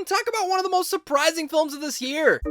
film, talk about one of the most surprising films of this year.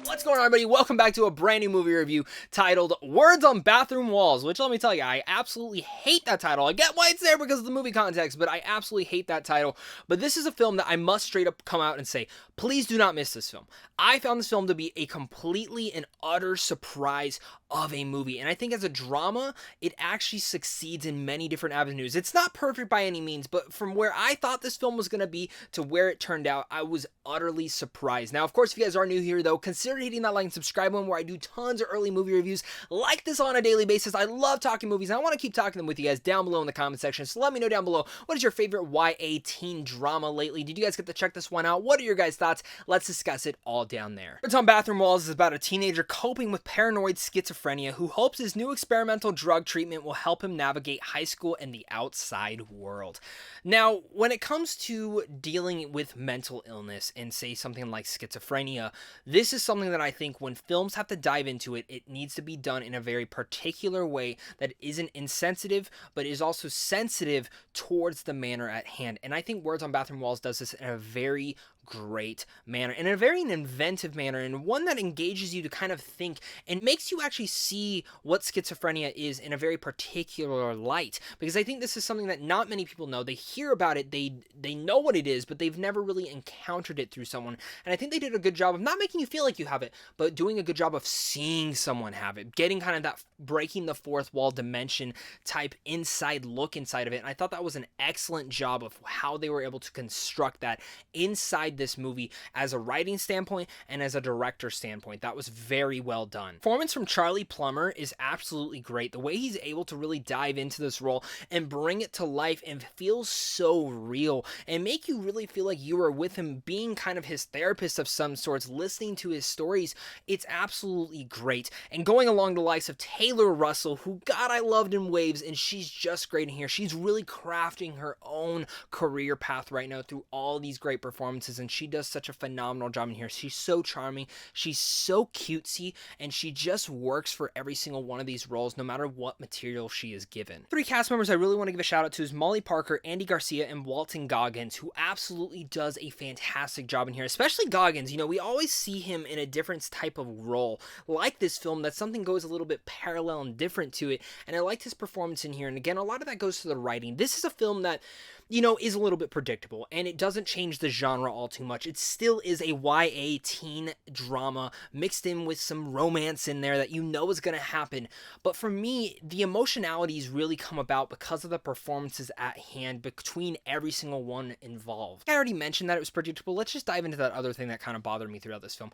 What's going on, everybody? Welcome back to a brand new movie review titled Words on Bathroom Walls, which, let me tell you, I absolutely hate that title. I get why it's there because of the movie context, but I absolutely hate that title. But this is a film that I must straight up come out and say, please do not miss this film. I found this film to be a completely and utter surprise of a movie, and I think as a drama, it actually succeeds in many different avenues. It's not perfect by any means, but from where I thought this film was going to be to where it turned out, I was utterly surprised. Now, of course, if you guys are new here, though, consider hitting that like and subscribe button where I do tons of early movie reviews like this on a daily basis. I love talking movies, and I want to keep talking them with you guys down below in the comment section, so let me know down below, what is your favorite YA teen drama lately? Did you guys get to check this one out? What are your guys' thoughts? Let's discuss it all down there. Words on Bathroom Walls is about a teenager coping with paranoid schizophrenia who hopes his new experimental drug treatment will help him navigate high school and the outside world. Now, when it comes to dealing with mental illness and say something like schizophrenia, this is something that I think when films have to dive into it, it needs to be done in a very particular way that isn't insensitive, but is also sensitive towards the manner at hand. And I think Words on Bathroom Walls does this in a very great manner, in a very inventive manner, and one that engages you to kind of think and makes you actually see what schizophrenia is in a very particular light, because I think this is something that not many people know. They hear about it, they know what it is, but they've never really encountered it through someone, and I think they did a good job of not making you feel like you have it, but doing a good job of seeing someone have it, getting kind of that breaking the fourth wall dimension type inside look inside of it, and I thought that was an excellent job of how they were able to construct that inside this movie as a writing standpoint and as a director standpoint. That was very well done. Performance from Charlie Plummer is absolutely great. The way he's able to really dive into this role and bring it to life and feel so real and make you really feel like you are with him, being kind of his therapist of some sorts, listening to his stories, it's absolutely great. And going along the likes of Taylor Russell, who, God, I loved in Waves, and she's just great in here. She's really crafting her own career path right now through all these great performances, and she does such a phenomenal job in here. She's so charming, she's so cutesy, and she just works for every single one of these roles, no matter what material she is given. Three cast members I really want to give a shout out to is Molly Parker, Andy Garcia, and Walton Goggins, who absolutely does a fantastic job in here, especially Goggins. You know, we always see him in a different type of role. Like this film, that something goes a little bit parallel and different to it, and I liked his performance in here, and again, a lot of that goes to the writing. This is a film that, you know, is a little bit predictable, and it doesn't change the genre all too much. It still is a YA teen drama mixed in with some romance in there that you know is going to happen. But for me, the emotionalities really come about because of the performances at hand between every single one involved. I already mentioned that it was predictable. Let's just dive into that other thing that kind of bothered me throughout this film.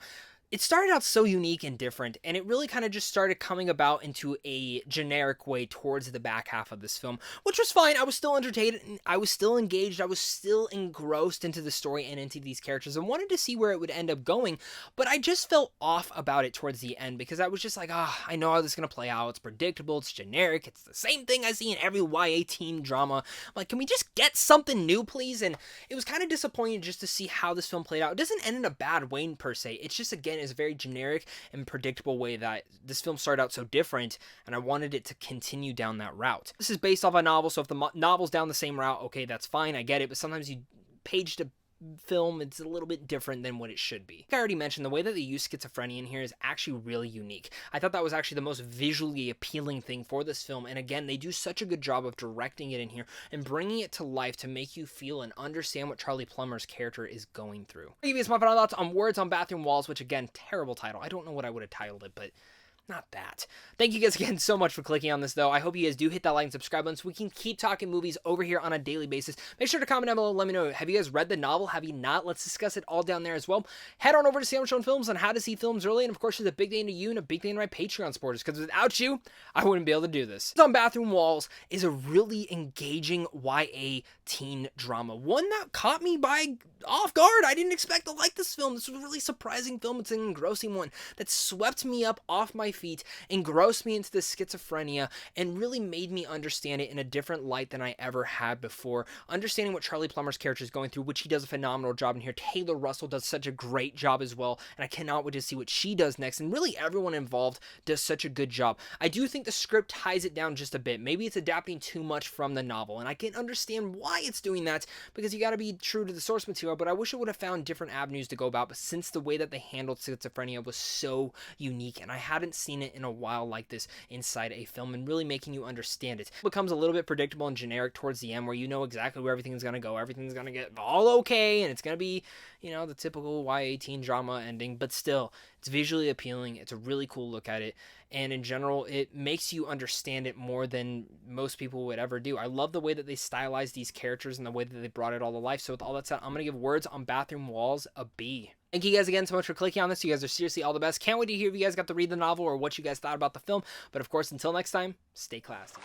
It started out so unique and different, and it really kind of just started coming about into a generic way towards the back half of this film, which was fine. I was still entertained, I was still engaged, I was still engrossed into the story and into these characters, and wanted to see where it would end up going, but I just felt off about it towards the end, because I was just like, I know how this is going to play out. It's predictable, it's generic, it's the same thing I see in every YA teen drama. I'm like, can we just get something new, please? And it was kind of disappointing just to see how this film played out. It doesn't end in a bad way, per se. It's just, again, is a very generic and predictable way that this film started out so different, and I wanted it to continue down that route. This is based off a novel, so if the novel's down the same route, okay, that's fine, I get it, but sometimes you page to film, it's a little bit different than what it should be. Like I already mentioned, the way that they use schizophrenia in here is actually really unique. I thought that was actually the most visually appealing thing for this film, and again, they do such a good job of directing it in here and bringing it to life to make you feel and understand what Charlie Plummer's character is going through. I'll give you my final thoughts on Words on Bathroom Walls, which, again, terrible title. I don't know what I would have titled it, but not that. Thank you guys again so much for clicking on this, though. I hope you guys do hit that like and subscribe button so we can keep talking movies over here on a daily basis. Make sure to comment down below. Let me know, have you guys read the novel? Have you not? Let's discuss it all down there as well. Head on over to Sam Showing Films on how to see films early. And of course, it's a big day to you and a big day to my Patreon supporters, because without you, I wouldn't be able to do this. On Bathroom Walls is a really engaging YA teen drama. One that caught me off guard. I didn't expect to like this film. This was a really surprising film. It's an engrossing one that swept me up off my feet, engrossed me into this schizophrenia, and really made me understand it in a different light than I ever had before. Understanding what Charlie Plummer's character is going through, which he does a phenomenal job in here. Taylor Russell does such a great job as well, and I cannot wait to see what she does next. And really everyone involved does such a good job. I do think the script ties it down just a bit. Maybe it's adapting too much from the novel, and I can understand why it's doing that, because you got to be true to the source material, but I wish it would have found different avenues to go about. But since the way that they handled schizophrenia was so unique, and I hadn't seen it in a while like this inside a film, and really making you understand it becomes a little bit predictable and generic towards the end, where you know exactly where everything's going to go. Everything's going to get all okay, and it's going to be, you know, the typical YA teen drama ending, but still, it's visually appealing. It's a really cool look at it, and in general, it makes you understand it more than most people would ever do. I love the way that they stylized these characters and the way that they brought it all to life. So with all that said, I'm going to give Words on Bathroom Walls a B. Thank you guys again so much for clicking on this. You guys are seriously all the best. Can't wait to hear if you guys got to read the novel or what you guys thought about the film. But of course, until next time, stay classy.